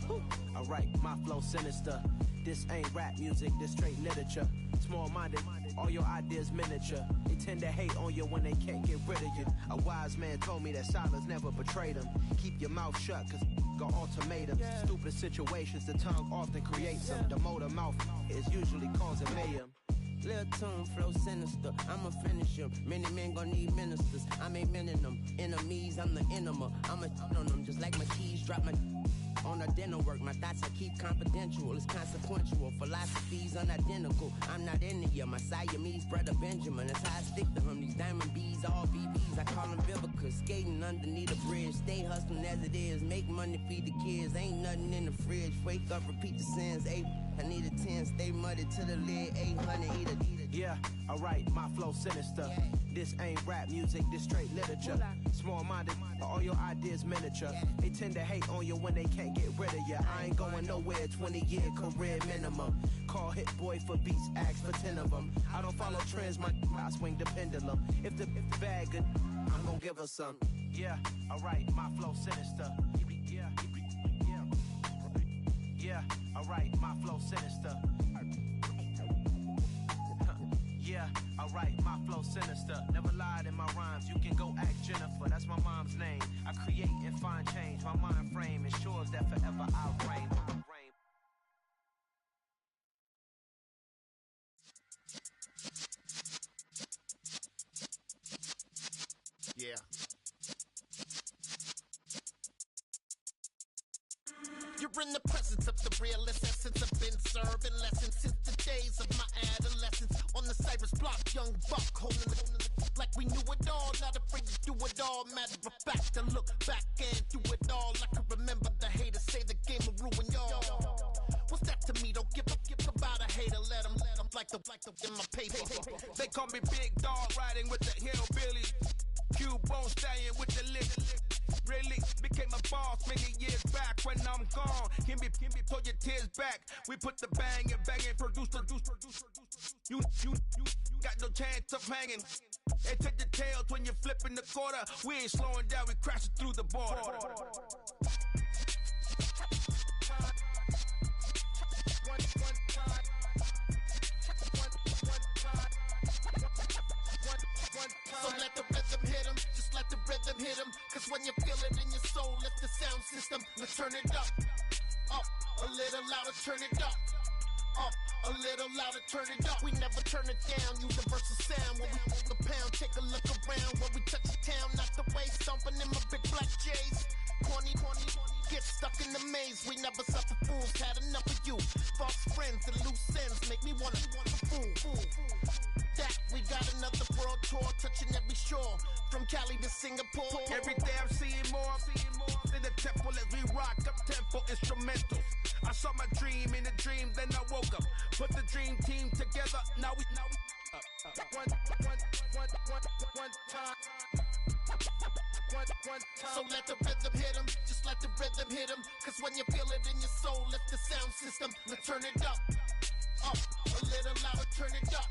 Alright, my flow sinister. This ain't rap music, this straight literature. Small-minded, all your ideas miniature. They tend to hate on you when they can't get rid of you. A wise man told me that silence never betrayed him. Keep your mouth shut, cause got ultimatums. Stupid situations, the tongue often creates them. The motor mouth is usually causing mayhem. Lil' tune, flow sinister, I'ma finish him. Many men gon' need ministers, I'm aiming them. Enemies, I'm the enema, I'ma on them. Just like my keys, drop my on a dinner work. My thoughts I keep confidential, it's consequential. Philosophies unidentical, I'm not into you. My Siamese brother Benjamin, that's how I stick to him. These diamond bees, all BBs, I call them Vivica. Skating underneath a bridge, stay hustling as it is. Make money, feed the kids, ain't nothing in the fridge. Wake up, repeat the sins, I need a 10, stay muddy to the lid, 800, eat a. Yeah, alright, my flow sinister. This ain't rap music, this straight literature. Small-minded, all your ideas miniature. They tend to hate on you when they can't get rid of you. I ain't going nowhere, 20-year career minimum. Call Hit Boy for beats, ask for 10 of them. I don't follow trends, I swing the pendulum. If the bag good, I'm gonna give her some. Yeah, alright, my flow sinister. Yeah, alright, my flow sinister. Yeah, alright, my flow sinister. Never lied in my rhymes, you can go ask Jennifer. That's my mom's name. I create and find change. My mind frame ensures that forever I'll reign. Yeah. You're in the presence of the realest essence. I've been serving lessons since the days of my adolescence. On the Cypress block, young buck holding the like we knew it all. Not afraid to do it all. Matter of fact, to look back and do it all. I can remember the haters say the game will ruin y'all. What's that to me? Don't give about a hater. Let them like the in my paper. They call me Big Dog, riding with the hillbillies. Cubone stallion with the lick. Really became a boss many years back. When I'm gone, can be pull your tears back. We put the bang and produce. You got no chance of hanging. And take the tails when you're flipping the quarter. We ain't slowing down, we crashing through the border. So let the rhythm hit him, just let the rhythm hit him. Cause when you feel it in your soul, lift the sound system, let's turn it up. Up, a little louder, turn it up. Up, a little louder, turn it up. We never turn it down, universal sound. When we pull the pound, take a look around. When we touch the town, not the way, stomping in my big black J's. Corny, get stuck in the maze. We never suffer fools, had enough of you. False friends and loose ends make me wanna fool. That we got another world tour, touching every shore. From Cali to Singapore. Every day I'm seeing more in the temple as we rock up tempo instrumentals. I saw my dream in a dream, then I woke up. Put the dream team together, now we one time. So let the rhythm hit him, just let the rhythm hit him. Cause when you feel it in your soul, lift the sound system, let's turn it up. Up, a little louder, turn it up.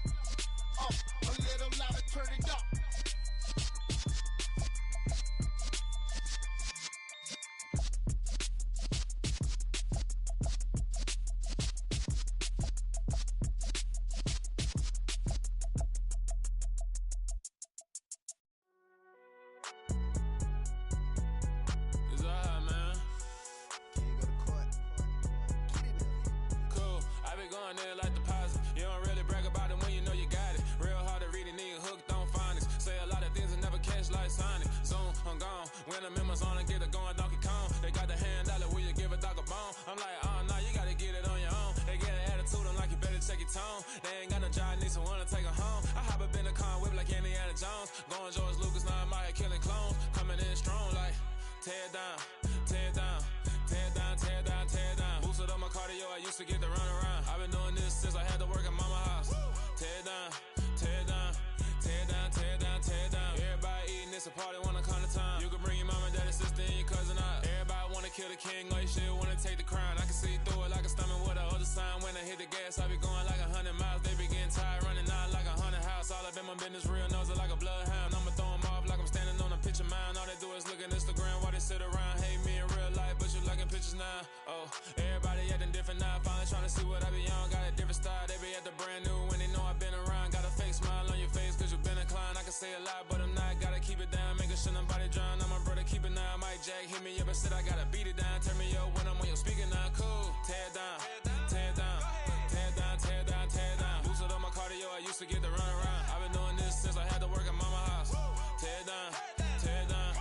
Up, a little louder, turn it up. They ain't got no job, need someone to take her home. I hop up in the car, whip like Indiana Jones. Going George Lucas, now I'm out here killing clones. Coming in strong like, tear down, tear down, tear down, tear down, tear down. Boosted up my cardio, I used to get to run around. I've been doing this since I had to work at mama house. Tear down, tear down, tear down, tear down, tear down. Everybody eating, it's a party king, all you shit wanna take the crown. I can see through it like a stomach with a other sign. When I hit the gas, I be going like 100 miles. They be getting tired, running out like 100 house. All up in my business, real nose like a bloodhound. I'ma throw them off like I'm standing on a pitch of mine. All they do is look at Instagram while they sit around. Hate me in real life, but you liking pictures now. Oh, everybody acting different now. Finally trying to see what I be on. Got a different style, they be at the brand new when they know I've been around. Got a fake smile on your face cause you been inclined. I can say a lot, but I'm not. Gotta keep it down, making sure nobody drown. I'm my brother, keep it now. Mike Jack hit me up and said I gotta beat it down. Turn me up when I'm on your speaker now. Cool, tear it down, tear it down, tear it down, tear it down, tear it down. Boosted up my cardio, I used to get to run around. I've been doing this since I had to work at mama house. Tear it down, tear it down,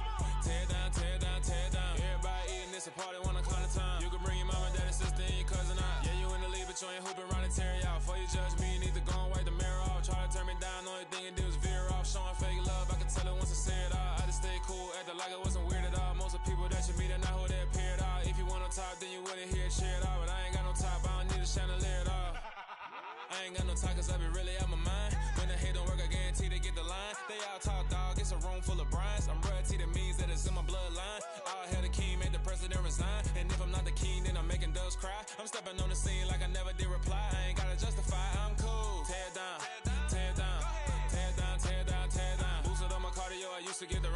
tear it down, tear it down, tear it down. Everybody eating this a party, 1 o'clock of time. You can bring your mama, daddy, sister, and your cousin out. Yeah, you in the league, but you ain't hooping around and tear it out. Before you judge me, you need to go and wipe the mirror off. Try to turn me down, only thing it did was veer off. Showing fake love, I can tell it once I say it all. I just stay cool, acting like it wasn't weird at all. Most of the people that you meet are not who they appear at all. If you want to talk, then you wouldn't hear it, share it all. But I ain't got no top, I don't need a chandelier at all. I ain't got no talk cause I be really out my mind. When the hate don't work, I guarantee they get the line. They all talk dog, it's a room full of Bryans. I'm royalty, that means that it's in my bloodline. All hell the king, made the president resign. And if I'm not the king, then I'm making doves cry. I'm stepping on the scene like I never did reply. I ain't gotta justify, I'm cool. Tear it down, tear it down, tear it down, tear it down, tear it down. Boosted up my cardio, I used to get the